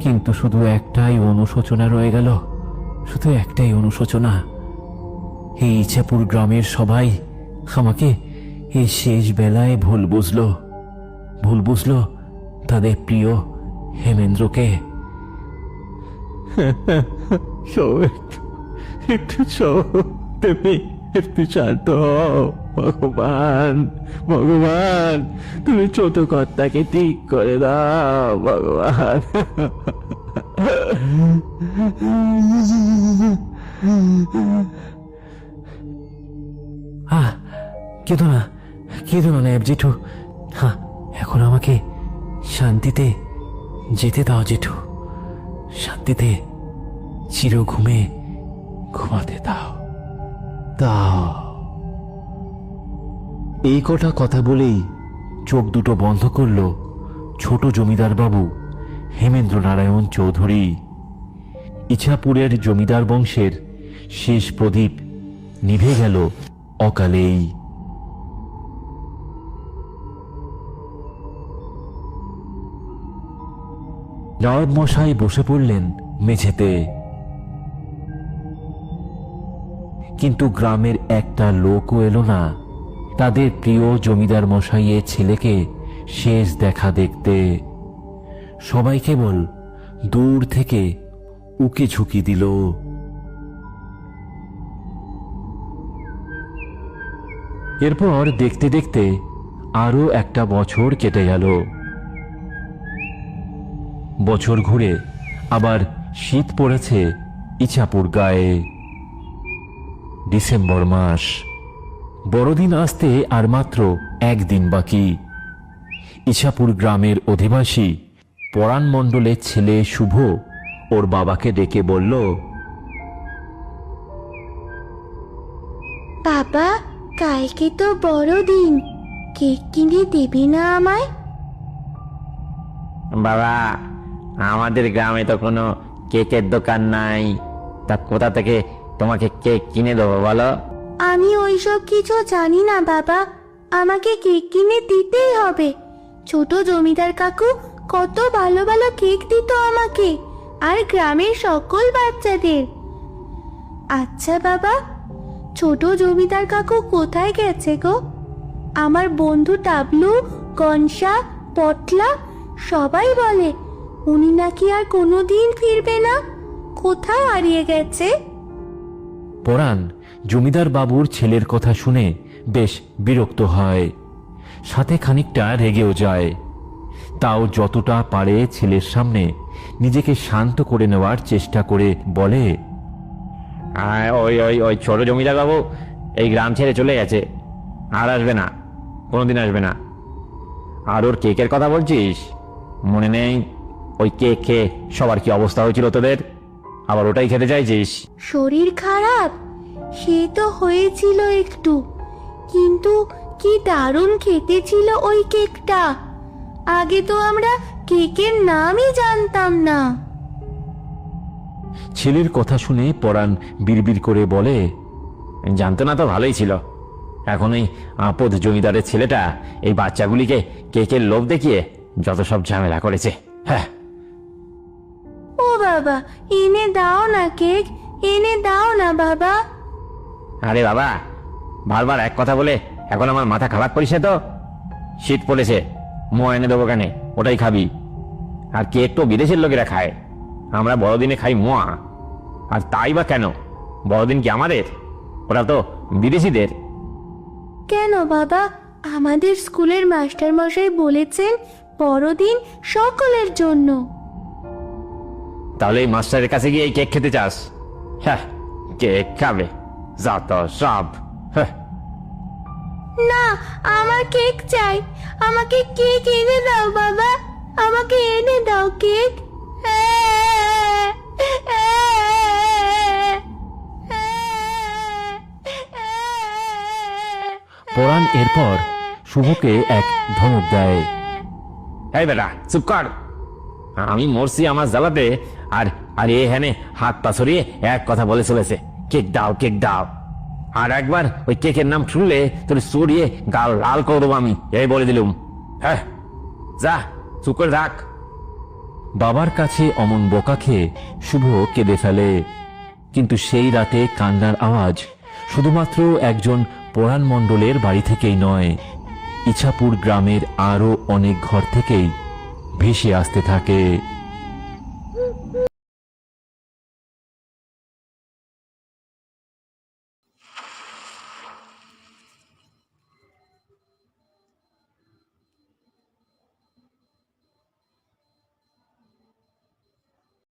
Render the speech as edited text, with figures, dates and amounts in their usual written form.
কিন্তু শুধু একটাই অনুশোচনা রয়ে গেল, শুধু একটাই অনুশোচনা। এই ইছাপুর গ্রামের সবাই আমাকে এই শেষ বেলায় ভুল বুঝলো তাদের প্রিয় হেমেন্দ্রকে। একটু তুমি একটু শান্ত হও। ভগবান, ভগবান, তুমি ছোট কর্তাকে ঠিক করে দাও ভগবান। কেঁদো না জেঠু। হ্যাঁ, এখন আমাকে শান্তিতে যেতে দাও জেঠু, শান্তিতে চির ঘুমাতে দাও। এই কটা কথা বলেই চোখ দুটো বন্ধ করল ছোট জমিদার বাবু হেমেন্দ্র নারায়ণ চৌধুরী। ইছাপুরের জমিদার বংশের শেষ প্রদীপ নিভে গেল অকালেই। নবাব মশাই বসে পড়লেন মেঝেতে, কিন্তু গ্রামের একটা লোকও এলো না তাদের প্রিয় জমিদার মশাইয়ের ছেলেকে শেষ দেখা দেখতে। সবাই কেবল দূর থেকে উকি ঝুঁকি দিল। এরপর দেখতে দেখতে আরো একটা বছর কেটে গেল। বছর ঘুরে আবার শীত পড়েছে ইছাপুর গায়ে। ডিসেম্বর মাস, বড়দিন আসতে আর মাত্র একদিন বাকি। ইছাপুর গ্রামের অধিবাসী পরাণ মণ্ডলের ছেলে শুভ ওর বাবাকে ডেকে বলল, বাবা, কালকে তো বড়দিন, কেক কিনে দেবে না আমায়? বাবা, আমাদের গ্রামে তো কোনো কেকের দোকান নাই, তা কোথা থেকে তোমাকে কেক কিনে দেবো বলো? আমি ওইসব কিছু জানি না বাবা, আমাকে কেক কিনে দিতেই হবে। ছোট জমিদার কাকু কত ভালো ভালো কেক দিত আমাকে আর গ্রামের সকল বাচ্চাদের। আচ্ছা বাবা, ছোট জমিদার কাকু কোথায় গেছে গো? আমার বন্ধু টাবলু, কনসা, পটলা সবাই বলে উনি নাকি আর কোনোদিন ফিরবে না। কোথায় হারিয়ে গেছে? পরাণ জমিদার বাবুর ছেলের কথা শুনে বেশ বিরক্ত হয়, সাথে খানিকটা রেগেও যায়। তাও যতটা পারে ছেলের সামনে নিজেকে শান্ত করে নেওয়ার চেষ্টা করে বলে, ওই ওই ওই ছোট জমিদার বাবু এই গ্রাম ছেড়ে চলে গেছে, আর আসবে না, কোনোদিন আসবে না। আর ওর কেকের কথা বলছিস, মনে নেই ওই কেক খেয়ে সবার কি অবস্থা হয়েছিল তোদের? আবার ওটাই খেতে চাইছিস? শরীর খারাপ সে তো হয়েছিল একটু, কিন্তু কি দারুণ খেতে ছিল ওই কেকটা। আগে তো আমরা কেকের নামই জানতাম না। ছেলের কথা শুনে পরাণ বিড়বিড় করে বলে, জানতো না তো ভালোই ছিল। এখন এই আপদ জমিদারের ছেলেটা এই বাচ্চাগুলিকে কেকের লোভ দেখিয়ে যত সব ঝামেলা করেছে। হ্যাঁ, ও বাবা, এনে দাও না কেক, এনে দাও না বাবা। আরে বাবা, বারবার এক কথা বলে এখন আমার মাথা খারাপ করিস না তো। শীত পড়েছে, মোয়া এনে দেবো কেন, ওটাই খাবি। আর কেক তো বিদেশের লোকেরা খায়, আমরা বড়দিনে খাই মোয়া। আর তাই বা কেন, বড়দিন কি আমাদের? ওরা তো বিদেশিদের। কেন বাবা, আমাদের স্কুলের মাস্টার মশাই বলেছেন বড়দিন সকলের জন্য। তাহলে এই মাস্টারের কাছে গিয়ে এই কেক খেতে চাস? হ্যাঁ, কেক খাবে যত সব। হ্যাঁ, না, আমার কেক চাই, আমাকে কেক এনে দাও বাবা, আমাকে এনে দাও কেক। পরাণ এরপর শুভকে এক ধমক দেয়। এই বেটা চুপ কর, আমি মরছি আমার জ্বালাতে, আর আর এখানে হাত পা সরিয়ে এক কথা বলে চলেছে, কেক দাও কেক দাও। আর একবার ওই কেকের নাম শুনলে তোর সরিয়ে গাল লাল করে দেবো আমি, এই বলে দিলুম। হ্যাঁ, যা চুপ করে থাক। বাবার কাছে অমন বকা খেয়ে শুভ কেঁদে ফেলে। কিন্তু সেই রাতে কান্নার আওয়াজ শুধুমাত্র একজন পরাণ মণ্ডলের বাড়ি থেকেই নয়, ইছাপুর গ্রামের আরো অনেক ঘর থেকেই ভেসে আসতে থাকে।